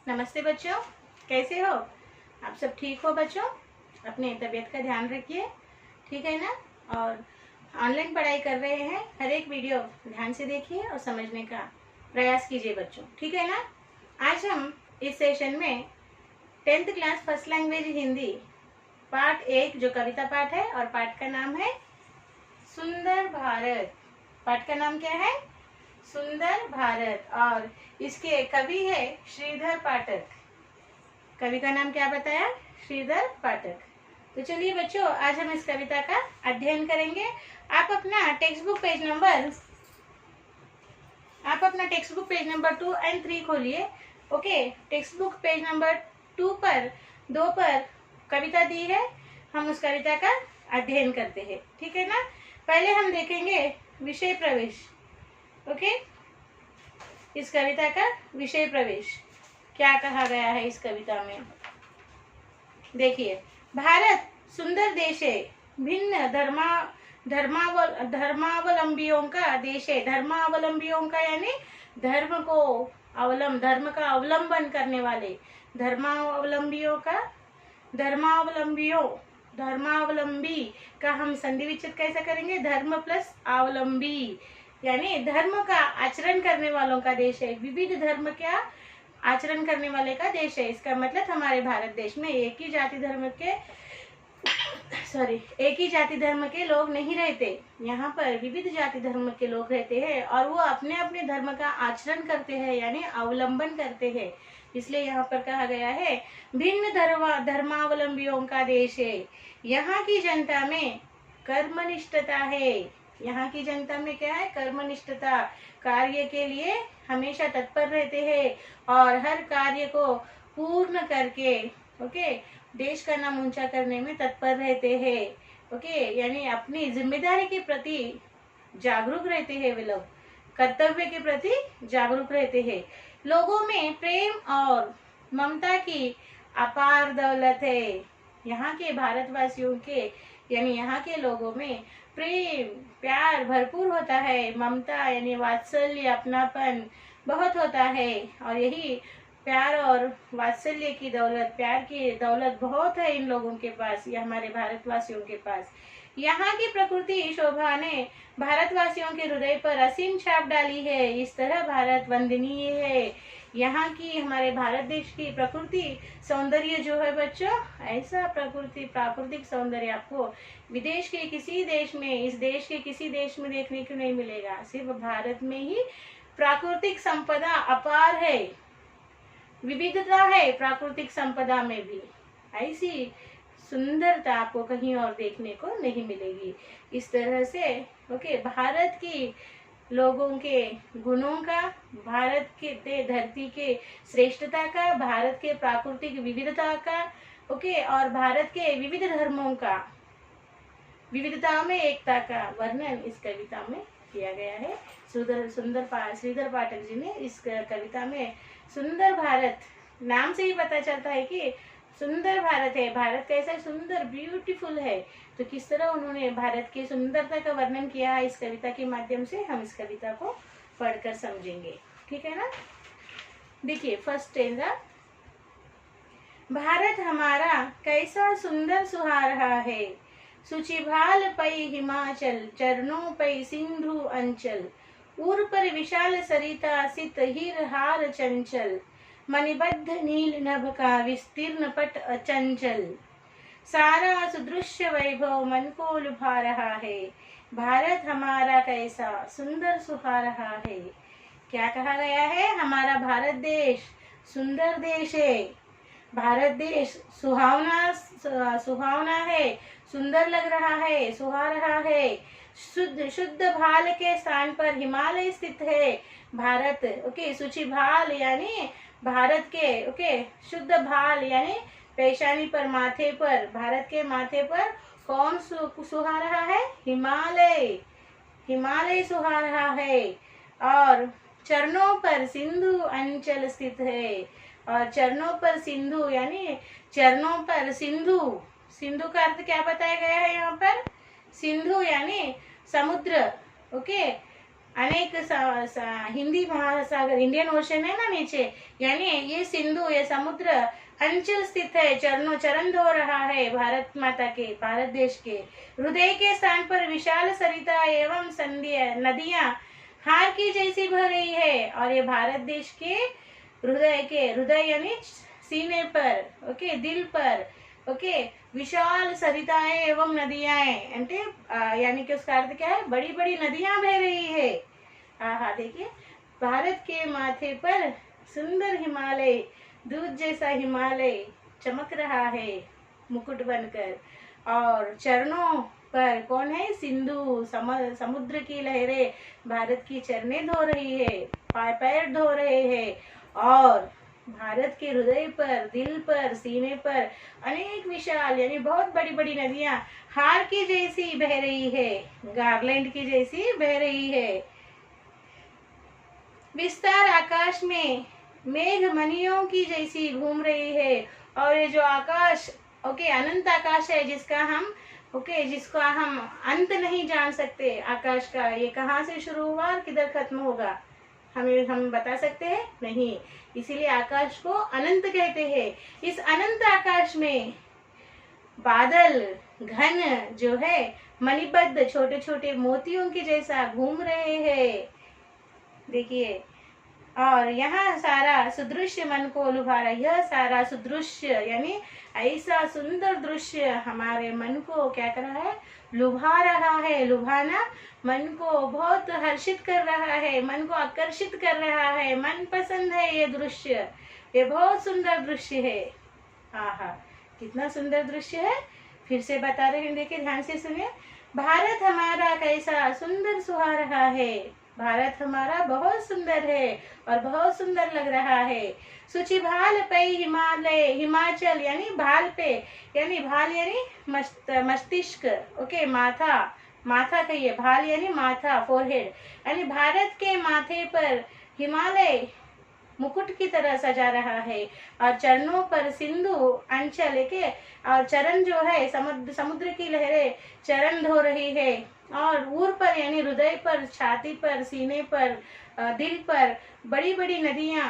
नमस्ते बच्चों, कैसे हो आप? सब ठीक हो बच्चों? अपने तबीयत का ध्यान रखिए, ठीक है ना? और ऑनलाइन पढ़ाई कर रहे हैं, हर एक वीडियो ध्यान से देखिए और समझने का प्रयास कीजिए बच्चों, ठीक है ना? आज हम इस सेशन में 10th class first language Hindi part 1 जो कविता पाठ है, और पाठ का नाम है सुंदर भारत। पाठ का नाम क्या है? सुंदर भारत। और इसके कवि है श्रीधर पाठक। कवि का नाम क्या बताया? श्रीधर पाठक। तो चलिए बच्चों, आज हम इस कविता का अध्ययन करेंगे। आप अपना टेक्स्ट बुक पेज नंबर 2 और 3 खोलिए। Okay, text book page number 2 पर 2 पर कविता दी है, हम उस कविता का अध्ययन करते हैं, ठीक है ना? पहले हम देखेंगे विषय प्रवेश। ओके, इस कविता का विषय प्रवेश क्या कहा गया है इस कविता में। देखिए, भारत सुंदर देश है, भिन्न धर्मावलंबियों का देश है। धर्मावलंबियों का यानी धर्म का अवलंबन करने वाले, धर्मावलंबी का हम संधि विच्छेद कैसा करेंगे? धर्म प्लस अवलंबी, यानी धर्म का आचरण करने वालों का देश है। विविध धर्म का आचरण करने वाले का देश है। इसका मतलब हमारे भारत देश में एक ही जाति धर्म के लोग नहीं रहते। यहाँ पर विविध जाति धर्म के लोग रहते हैं और वो अपने अपने धर्म का आचरण करते हैं, यानी अवलंबन करते हैं। इसलिए यहाँ पर कहा गया है भिन्न धर्मावलंबियों का देश है। यहाँ की जनता में कर्मनिष्ठता है। यहाँ की जनता में क्या है? कर्मनिष्ठता, कार्य के लिए हमेशा तत्पर रहते हैं और हर कार्य को पूर्ण करके देश का नाम ऊंचा करने में तत्पर रहते हैं। यानी अपनी जिम्मेदारी के प्रति जागरूक रहते हैं। वे लोग कर्तव्य के प्रति जागरूक रहते हैं। लोगों में प्रेम और ममता की अपार दौलत है। यहाँ के भारतवासियों के यानी यहाँ के लोगों में प्रेम प्यार भरपूर होता है। ममता यानी वात्सल्य, अपनापन बहुत होता है। और यही प्यार और वात्सल्य की दौलत, प्यार की दौलत बहुत है इन लोगों के पास, ये हमारे भारतवासियों के पास। यहाँ की प्रकृति शोभा ने भारतवासियों के हृदय पर असीम छाप डाली है। इस तरह भारत वंदनीय है। यहाँ की हमारे भारत देश की प्रकृति सौंदर्य जो है बच्चों, ऐसा प्राकृतिक सौंदर्य आपको विदेश के किसी देश में, इस देश के किसी देश में देखने को नहीं मिलेगा। सिर्फ भारत में ही प्राकृतिक संपदा अपार है, विविधता है प्राकृतिक संपदा में भी। ऐसी सुंदरता आपको कहीं और देखने को नहीं मिलेगी। इस तरह से भारत की लोगों के गुणों का, भारत के धरती के श्रेष्ठता का, भारत के प्राकृतिक विविधता का और भारत के विविध धर्मों का, विविधता में एकता का वर्णन इस कविता में किया गया है। श्रीधर पाठक जी ने इस कविता में सुंदर भारत, नाम से ही पता चलता है कि सुंदर भारत है। भारत कैसा सुंदर, ब्यूटीफुल है। तो किस तरह उन्होंने भारत की सुंदरता का वर्णन किया है इस कविता के माध्यम से, हम इस कविता को पढ़कर समझेंगे, ठीक है ना? देखिए, फर्स्ट स्टेंजा। भारत हमारा कैसा सुंदर सुहा रहा है, सुचिभाल पै हिमाचल, चरणों पै सिंधु अंचल, उर पर विशाल सरिता, सित हीर हार चंचल, मणिबद्ध नील नभ का विस्तीर्ण पट अचंचल, सारा सुदृश्य वैभव मन को लुभा रहा है। भारत हमारा कैसा सुंदर सुहा रहा है। क्या कहा गया है? हमारा भारत देश सुंदर देश है। भारत देश सुहावना है, सुंदर लग रहा है, सुहा रहा है। शुद्ध भाल के स्थान पर हिमालय स्थित है भारत। सूची भाल यानी भारत के शुद्ध भाल यानी पेशानी पर, माथे पर, भारत के माथे पर कौन सुहा रहा है? हिमालय सुहा रहा है। और चरणों पर सिंधु अंचल स्थित है। और चरणों पर सिंधु यानी चरणों पर सिंधु, सिंधु का अर्थ क्या बताया गया है यहाँ पर? सिंधु यानी समुद्र। अनेक हिंदी महासागर, इंडियन ओशन है ना नीचे, यानी ये सिंधु, ये समुद्र अंचल स्थित है, चरण धो रहा है भारत माता के, भारत देश के हृदय के स्थान पर विशाल सरिता एवं नदियां हार की जैसी बह रही है। और ये भारत देश के हृदय यानी सीने पर, ओके, दिल पर, ओके, विशाल सरिताएं एवं नदियां अंटे यानी कि उसका अर्थ क्या है, बड़ी बड़ी नदियां बह रही है। हाँ, देखिए भारत के माथे पर सुंदर हिमालय, दूध जैसा हिमालय चमक रहा है मुकुट बनकर, और चरणों पर कौन है, सिंधु समुद्र की लहरें भारत की चरणें धो रही है, पैर धो रहे हैं, और भारत के हृदय पर, दिल पर, सीने पर अनेक विशाल यानी बहुत बड़ी बड़ी नदियां हार की जैसी बह रही है, गार्लैंड की जैसी बह रही है। विस्तार आकाश में मेघ मणियों की जैसी घूम रही है, और ये जो आकाश, ओके, अनंत आकाश है जिसका हम, ओके, जिसका हम अंत नहीं जान सकते आकाश का, ये कहाँ से शुरू हुआ और किधर खत्म होगा हम बता सकते हैं नहीं, इसीलिए आकाश को अनंत कहते हैं। इस अनंत आकाश में बादल घन जो है मणिबद्ध छोटे छोटे मोतियों के जैसा घूम रहे हैं, देखिए, और यहाँ सारा सुदृश्य मन को लुभा रहा है। यह सारा सुदृश्य यानी ऐसा सुंदर दृश्य हमारे मन को क्या कर रहा है, लुभा रहा है। लुभाना मन को बहुत हर्षित कर रहा है, मन को आकर्षित कर रहा है, मन पसंद है ये दृश्य, ये बहुत सुंदर दृश्य है। हाँ, कितना सुंदर दृश्य है, फिर से बता रहे हैं, देखिए ध्यान से सुनिए। भारत हमारा कैसा सुंदर सुहा रहा है, भारत हमारा बहुत सुंदर है और बहुत सुंदर लग रहा है। सूची भाल पे हिमालय, हिमाचल यानी भाल पे, यानी भाल यानी मस्तिष्क, ओके, माथा कहिए, भाल यानी माथा, फोरहेड, यानी भारत के माथे पर हिमालय मुकुट की तरह सजा रहा है, और चरणों पर सिंधु अंचल के, और चरण जो है समुद्र की लहरें चरण धो रही है, और ऊर पर यानी हृदय पर, छाती पर, सीने पर, दिल पर बड़ी बड़ी नदियां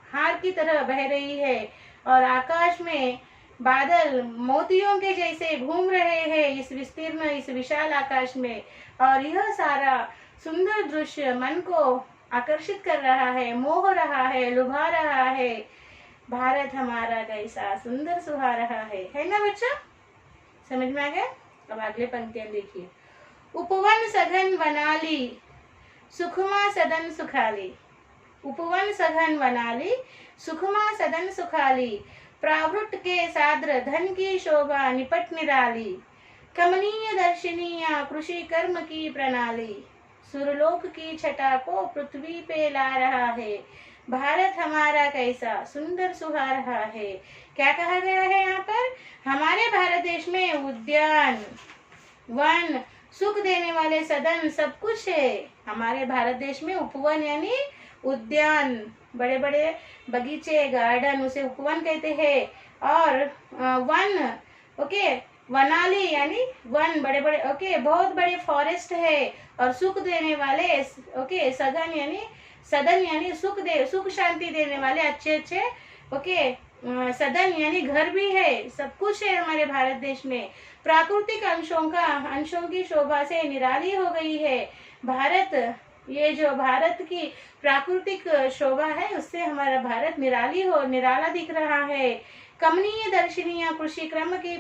हार की तरह बह रही है, और आकाश में बादल मोतियों के जैसे घूम रहे हैं इस विस्तीर्ण, इस विशाल आकाश में, और यह सारा सुंदर दृश्य मन को आकर्षित कर रहा है, मोह रहा है, लुभा रहा है। भारत हमारा कैसा सुंदर सुहा रहा है ना बच्चा, समझ में आ गया। अब अगले पंक्तियां देखिए। उपवन सघन वनाली, सुखमा सदन सुखाली, उपवन सघन वनाली, सुखमा सदन सुखाली, प्रावृत के साद्र धन की शोभा निपट निराली, कमनीय दर्शनीय कृषि कर्म की प्रणाली, सुरलोक की छटा को पृथ्वी पे ला रहा है। भारत हमारा कैसा सुंदर सुहा रहा है। क्या कहा गया है यहाँ पर, हमारे भारत देश में उद्यान, वन, सुख देने वाले सदन सब कुछ है। हमारे भारत देश में उपवन यानी उद्यान, बड़े बड़े बगीचे, गार्डन, उसे उपवन कहते हैं, और वन, ओके, वनाली यानी वन, बड़े बड़े, ओके, बहुत बड़े फॉरेस्ट है, और सुख देने वाले, ओके, सदन यानी सुख शांति देने वाले अच्छे अच्छे, ओके, सदन यानी घर भी है, सब कुछ है हमारे भारत देश में। प्राकृतिक अंशों की शोभा से निराली हो गई है भारत, ये जो भारत की प्राकृतिक शोभा है उससे हमारा भारत निराला दिख रहा है। कमनीय दर्शनीय कृषि क्रम की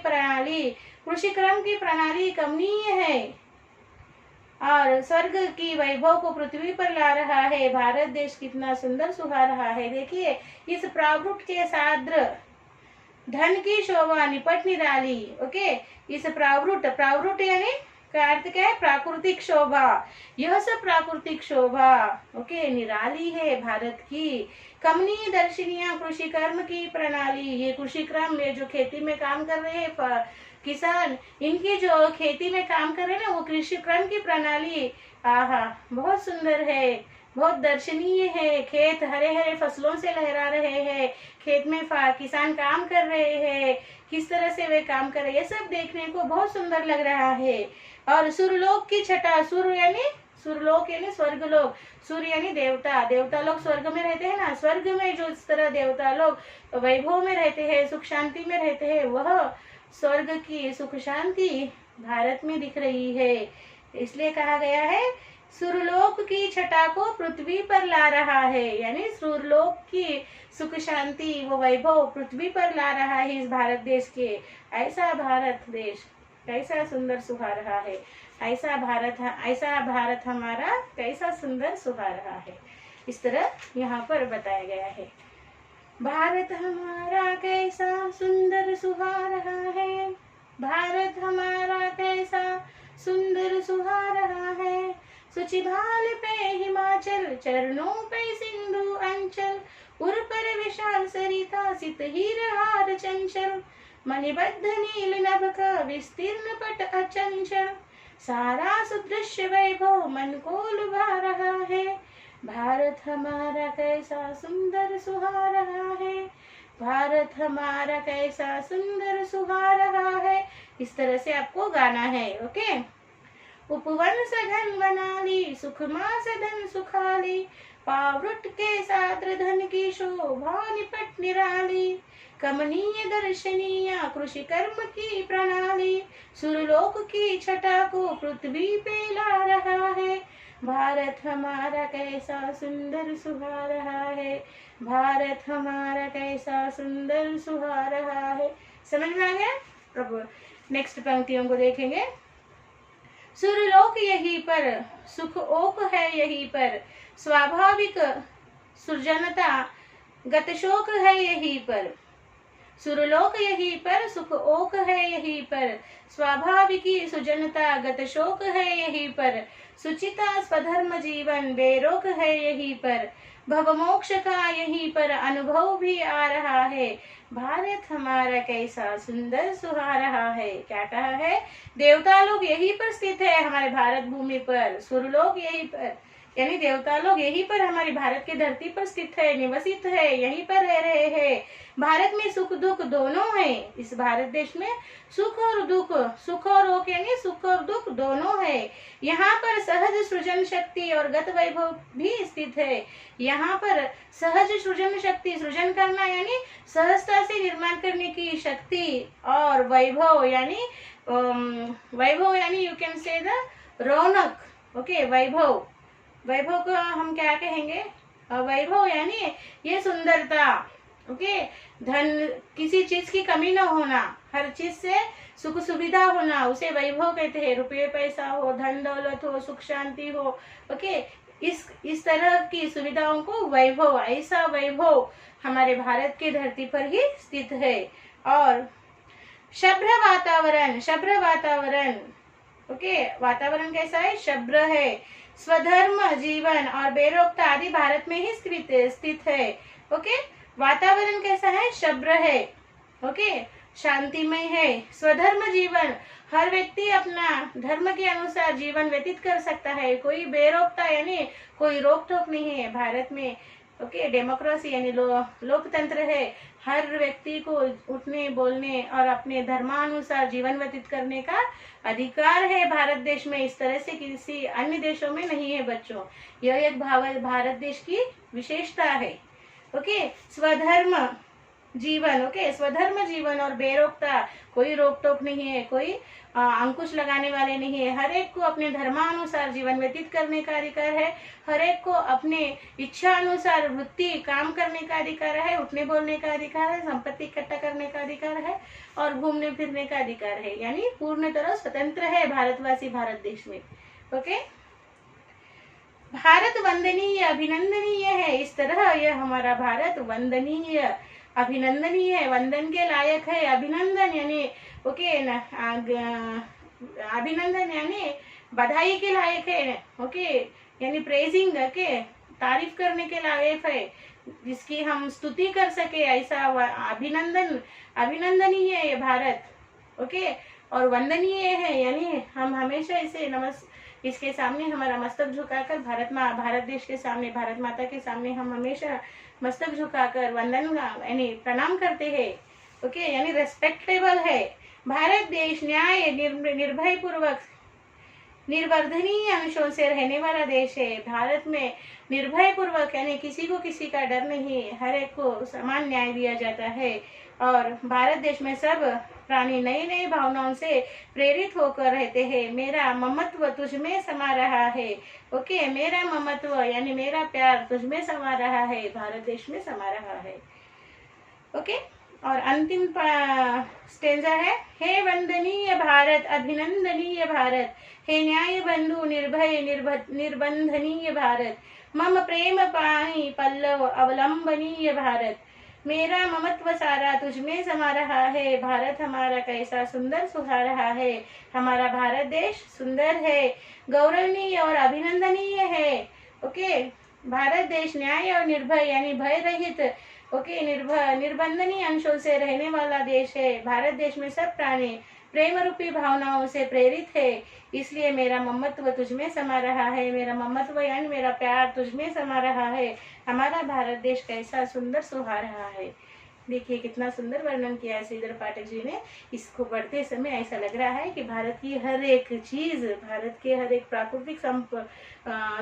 प्रणाली कमनीय है, और स्वर्ग की वैभव को पृथ्वी पर ला रहा है। भारत देश कितना सुंदर सुहा रहा है। देखिए, इस प्रावृत के साद्र धन की शोभा निपट निराली, ओके, इस प्रावृत यानी का अर्थ क्या है, प्राकृतिक शोभा, यह सब प्राकृतिक शोभा, ओके, निराली है भारत की। कमनीय दर्शनीय कृषि कर्म की प्रणाली, ये कृषि क्रम में जो खेती में काम कर रहे हैं किसान, इनकी जो खेती में काम कर रहे हैं ना, वो कृषि क्रम की प्रणाली बहुत सुंदर है, बहुत दर्शनीय है। खेत हरे हरे फसलों से लहरा रहे हैं, खेत में किसान काम कर रहे हैं, किस तरह से वे काम कर रहे हैं, ये सब देखने को बहुत सुंदर लग रहा है। और सुरलोक की छटा, सुर यानी सुरलोक यानी स्वर्ग लोक, सूर्य यानी देवता, देवता लोग स्वर्ग में रहते हैं ना, स्वर्ग में जो इस तरह देवता लोग वैभव में रहते हैं, सुख शांति में रहते हैं, वह स्वर्ग की सुख शांति भारत में दिख रही है। इसलिए कहा गया है सुरलोक की छटा को पृथ्वी पर ला रहा है, यानी सुरलोक की सुख शांति वो वैभव पृथ्वी पर ला रहा है इस भारत देश के। ऐसा भारत देश कैसा सुंदर सुहा रहा है, ऐसा भारत हमारा कैसा सुंदर सुहा रहा है, इस तरह यहाँ पर बताया गया है। भारत हमारा कैसा सुंदर सुहा रहा है, भारत हमारा कैसा सुंदर सुहा रहा है, सुचिभाल पे हिमाचल, चरणों पे सिंधु अंचल, उर पर विशाल सरिता, सित हीरहार चंचल, मणिबद्ध नील नभ का विस्तीर्ण पट अचंचल, सारा सुदृश्य वैभव मन को लुभा रहा है, भारत हमारा कैसा सुंदर सुहा रहा है, भारत हमारा कैसा सुंदर सुहा रहा है। इस तरह से आपको गाना है। ओके। उपवन सघन वनाली, सुखमा सदन सुखाली, पावृट के साद्र धन की शोभा निपट निराली, कमनीय दर्शनीय कृषि कर्म की प्रणाली, सुरलोक की छटा को पृथ्वी पे ला रहा है, भारत हमारा कैसा सुंदर सुहा रहा है, भारत हमारा कैसा सुंदर सुहा रहा है। समझ में आ गया? अब नेक्स्ट पंक्तियों को देखेंगे। सुरलोक यहीं पर, सुख ओक है यहीं पर, स्वाभाविक सृजनता गतशोक है यहीं पर, सुरलोक यहीं पर, सुख ओक है यहीं पर, स्वाभाविकी सुजनता गतशोक है यहीं पर, सुचिता स्वधर्म जीवन बेरोक है यहीं पर, भवमोक्ष का यहीं पर अनुभव भी आ रहा है, भारत हमारा कैसा सुंदर सुहा रहा है। क्या कहा है? देवता लोग यहीं पर स्थित है हमारे भारत भूमि पर, सुरलोक यहीं पर यानी देवता लोग यहीं पर हमारी भारत की धरती पर स्थित है, निवसित है, यहीं पर रह रहे हैं। भारत में सुख दुख दोनों है। इस भारत देश में सुख और दुख, सुख और ओक यानी सुख और दुख दोनों है। यहाँ पर सहज सृजन शक्ति और गत वैभव भी स्थित है। यहाँ पर सहज सृजन शक्ति, सृजन करना यानी सहजता से निर्माण करने की शक्ति, और वैभव यानी यू कैन से द रौनक। ओके, वैभव, वैभव को हम क्या कहेंगे? वैभव यानी ये सुंदरता। ओके, धन, किसी चीज की कमी न होना, हर चीज से सुख सुविधा होना, उसे वैभव कहते हैं। रुपये पैसा हो, धन दौलत हो, सुख शांति हो। ओके, इस तरह की सुविधाओं को वैभव, ऐसा वैभव हमारे भारत की धरती पर ही स्थित है। और शुभ्र वातावरण, शुभ्र वातावरण। ओके, वातावरण कैसा है? शुभ्र है। स्वधर्म जीवन और बेरोकता आदि भारत में ही स्थित है। ओके, वातावरण कैसा है? शुभ्र है। ओके, शांतिमय है। स्वधर्म जीवन, हर व्यक्ति अपना धर्म के अनुसार जीवन व्यतीत कर सकता है। कोई बेरोकता यानी कोई रोक टोक नहीं है भारत में। ओके, डेमोक्रेसी यानी लोकतंत्र है। हर व्यक्ति को उठने, बोलने और अपने धर्मानुसार जीवन व्यतीत करने का अधिकार है भारत देश में। इस तरह से किसी अन्य देशों में नहीं है बच्चों। यह एक भारत देश की विशेषता है। ओके, स्वधर्म जीवन। ओके, स्वधर्म जीवन और बेरोकता, कोई रोक टोक नहीं है, कोई अंकुश लगाने वाले नहीं है। हर एक को अपने धर्मानुसार जीवन व्यतीत करने का अधिकार है। हर एक को अपने इच्छा अनुसार वृत्ति काम करने का अधिकार है, उठने बोलने का अधिकार है, संपत्ति इकट्ठा करने का अधिकार है और घूमने फिरने का अधिकार है। यानी पूर्ण तरह स्वतंत्र है भारतवासी भारत देश में। ओके, भारत वंदनीय, अभिनंदनीय है। इस तरह यह हमारा भारत वंदनीय, अभिनंदनीय है, वंदन के लायक है। अभिनंदन यानी ओके, अभिनंदन यानी बधाई के लायक है। ओके, यानी प्रेजिंग, ओके, तारीफ करने के लायक है, जिसकी हम स्तुति कर सके, ऐसा अभिनंदन, अभिनंदनीय है ये भारत। ओके, और वंदनीय है यानी हम हमेशा इसे इसके सामने हमारा मस्तक झुकाकर भारत देश के सामने, भारत माता के सामने हम हमेशा मस्तक झुकाकर वंदन यानी प्रणाम करते हैं। ओके, यानी रेस्पेक्टेबल है। भारत देश न्याय, निर्भय पूर्वक निर्वर्धनीय अंशों से रहने वाला देश है। भारत में निर्भय पूर्वक यानी किसी को किसी का डर नहीं, हर एक को समान न्याय दिया जाता है। और भारत देश में सब प्राणी नई नई भावनाओं से प्रेरित होकर रहते हैं। मेरा ममत्व तुझ में समा रहा है। ओके, मेरा ममत्व यानी मेरा प्यार तुझ में समा रहा है, भारत देश में समा रहा है। ओके, और अंतिम स्टेंजा है, हे वंदनीय भारत, अभिनंदनीय भारत, हे न्याय बंधु, निर्भय निर्बंधनीय भारत, मम प्रेम पाणी पल्लव अवलंबनीय भारत। मेरा ममत्व सारा तुझ में समा रहा है। भारत हमारा कैसा सुंदर सुहा रहा है। हमारा भारत देश सुंदर है, गौरवनीय और अभिनंदनीय है। ओके, भारत देश न्याय और निर्भय यानी भय रहित, ओके, निर्बंधनीय अंशों से रहने वाला देश है। भारत देश में सब प्राणी प्रेम रूपी भावनाओं से प्रेरित है, इसलिए मेरा ममत्व तुझ में समा रहा है। मेरा ममत्व यानी मेरा प्यार तुझ में समा रहा है। हमारा भारत देश कैसा सुंदर सुहा रहा है। देखिए कितना सुंदर वर्णन किया है श्रीधर पाठक जी ने। इसको पढ़ते समय ऐसा लग रहा है कि भारत की हर एक चीज, भारत के हर एक प्राकृतिक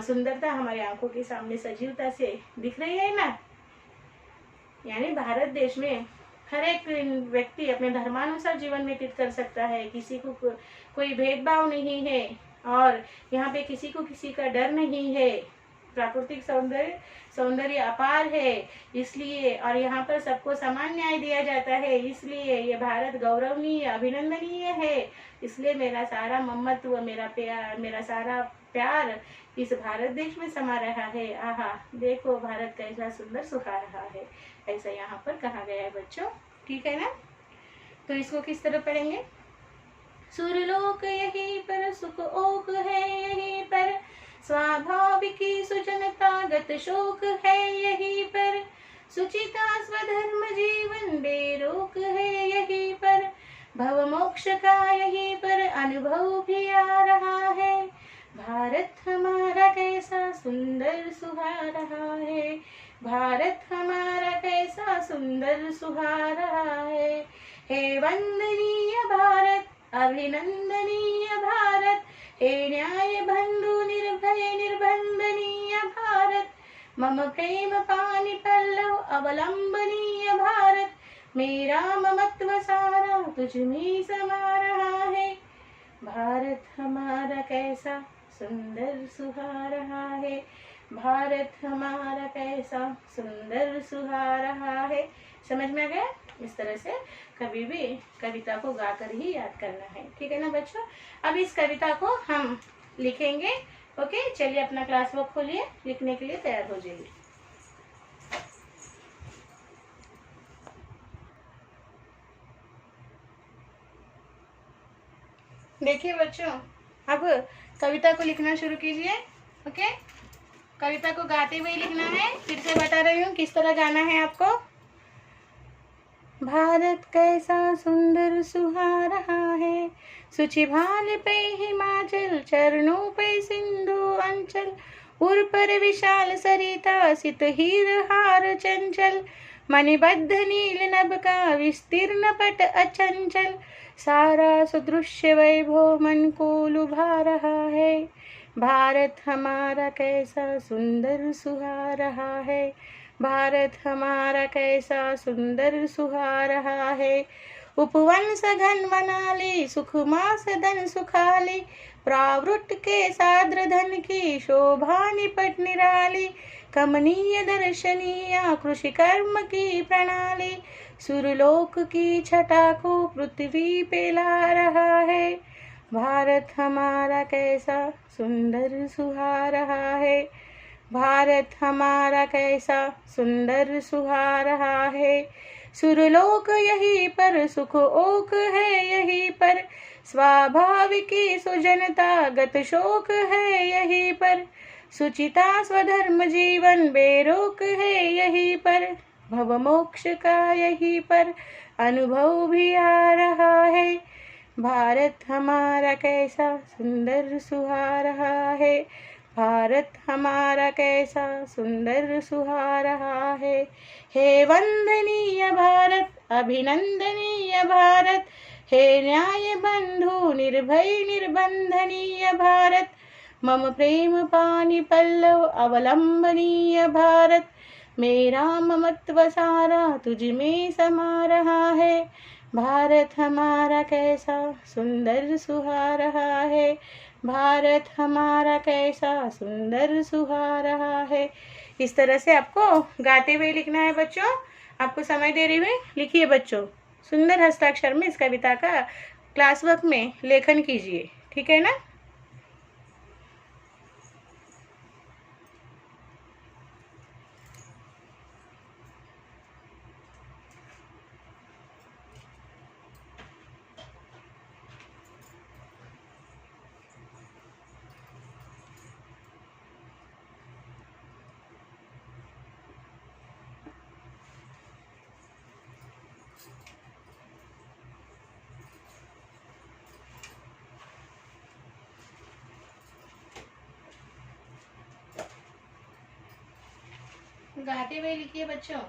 सुंदरता हमारी आंखों के सामने सजीवता से दिख रही है ना। यानी भारत देश में हर एक व्यक्ति अपने धर्मानुसार जीवन व्यतीत कर सकता है, किसी को कोई भेदभाव नहीं है, और यहाँ पे किसी को किसी का डर नहीं है। प्राकृतिक सौंदर्य अपार है, इसलिए, और यहाँ पर सबको समान न्याय दिया जाता है, इसलिए ये भारत गौरवनीय अभिनंदनीय है। इसलिए मेरा सारा ममत्व, मेरा सारा प्यार इस भारत देश में समा रहा है। आहा, देखो भारत कैसा सुंदर सुहा रहा है, ऐसा यहाँ पर कहा गया है बच्चों। ठीक है ना। तो इसको किस तरह पढ़ेंगे? सुरलोक यहीं पर, सुख ओक है यहीं पर, स्वाभाविकी सुजनता गत शोक है यहीं पर, सुचिता स्वधर्म जीवन बेरोक है यहीं पर, भव मोक्ष का यहीं पर अनुभव भी आ रहा है। भारत हमारा कैसा सुंदर सुहा रहा है। भारत हमारा कैसा सुंदर सुहा रहा है। हे वंदनीय भारत, अभिनंदनीय भारत, हे न्याय बंधु, निर्भय निर्बंधनीय भारत, मम प्रेम पानी पल्लव अवलंबनीय भारत। मेरा ममत्व सारा तुझ में समा रहा है। भारत हमारा कैसा सुंदर सुहा रहा है। भारत हमारा कैसा सुंदर सुहा रहा है। समझ में आ गया? इस तरह से कभी भी कविता को गाकर ही याद करना है। ठीक है ना बच्चों। अब इस कविता को हम लिखेंगे। ओके, चलिए अपना क्लास बुक खोलिए, लिखने के लिए तैयार हो जाइए। देखिए बच्चों, अब कविता को लिखना शुरू कीजिए। ओके, कविता को गाते हुए लिखना है। फिर से बता रही हूँ किस तरह गाना है आपको। भारत कैसा सुंदर सुहा रहा है, सुचि भाल पे हिमाचल, चरणों पे सिंधु अंचल, उर पर विशाल सरिता, सित हीर हार चंचल, मणिबद्ध नील नभ का विस्तीर्ण पट अचंचल, सारा सुदृश्य वैभव मन को लुभा रहा है। भारत हमारा कैसा सुंदर सुहा रहा है। भारत हमारा कैसा सुंदर सुहा रहा है। उपवन सघन वनाली, सुखमा सदन सुखाली, प्रावृत के साद्र धन की शोभा निपट निराली, कमनीय दर्शनीय कृषि कर्म की प्रणाली, सुरलोक की छटा को पृथ्वी पे ला रहा है। भारत हमारा कैसा सुंदर सुहा रहा है। भारत हमारा कैसा सुंदर सुहा रहा है। सुरलोक यहीं पर, सुख ओक है यहीं पर, स्वाभाविकी सुजनता गत शोक है यहीं पर, सुचिता स्वधर्म जीवन बेरोक है यहीं पर, भव मोक्ष का यहीं पर अनुभव भी आ रहा है। भारत हमारा कैसा सुंदर सुहा रहा है। भारत हमारा कैसा सुंदर सुहा रहा है। हे वंदनीय भारत, अभिनंदनीय भारत, हे न्याय बंधु निर्भय निर्बंधनीय भारत, मम प्रेम पानी पल्लव अवलंबनीय भारत, मेरा ममत्व सारा तुझ में समा रहा है, भारत हमारा कैसा सुंदर सुहा रहा है, भारत हमारा कैसा सुंदर सुहा रहा है। इस तरह से आपको गाते हुए लिखना है बच्चों। आपको समय दे रही हूँ, लिखिए बच्चों। सुंदर हस्ताक्षर में इस कविता का क्लास वर्क में लेखन कीजिए, ठीक है ना। गाते हुए लिखिए बच्चों।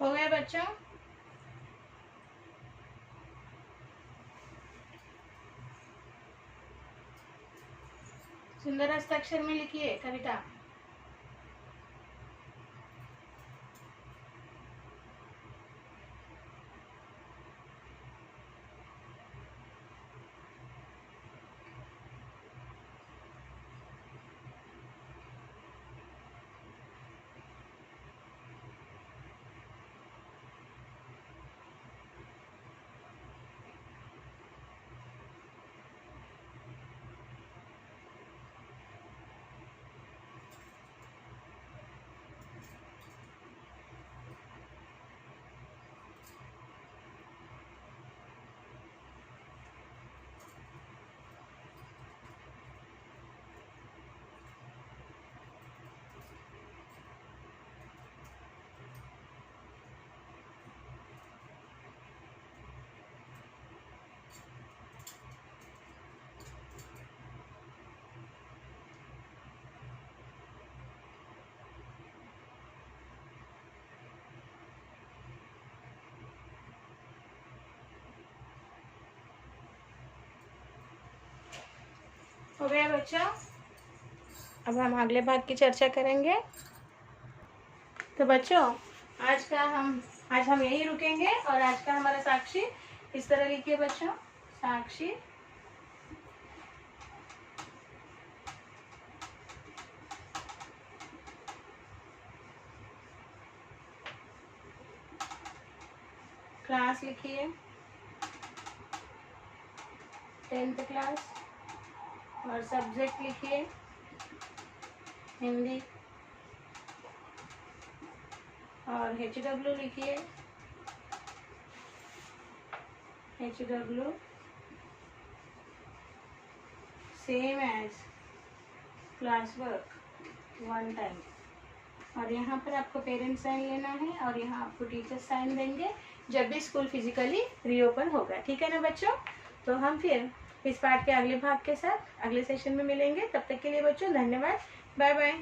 हो गया बच्चों। सुंदर हस्ताक्षर में लिखिए कविता। हो गया बच्चों। अब हम अगले भाग की चर्चा करेंगे। तो बच्चों आज हम यही रुकेंगे और आज का हमारा साक्षी इस तरह लिखिए बच्चों, साक्षी क्लास लिखिए 10th क्लास, और सब्जेक्ट लिखिए हिंदी, और HW लिखिए HW same as class work 1 time. और यहाँ पर आपको पेरेंट्स साइन लेना है और यहाँ आपको टीचर साइन देंगे जब भी स्कूल फिजिकली रीओपन होगा। ठीक है ना बच्चों? तो हम फिर इस पार्ट के अगले भाग के साथ अगले सेशन में मिलेंगे। तब तक के लिए बच्चों धन्यवाद, बाय बाय।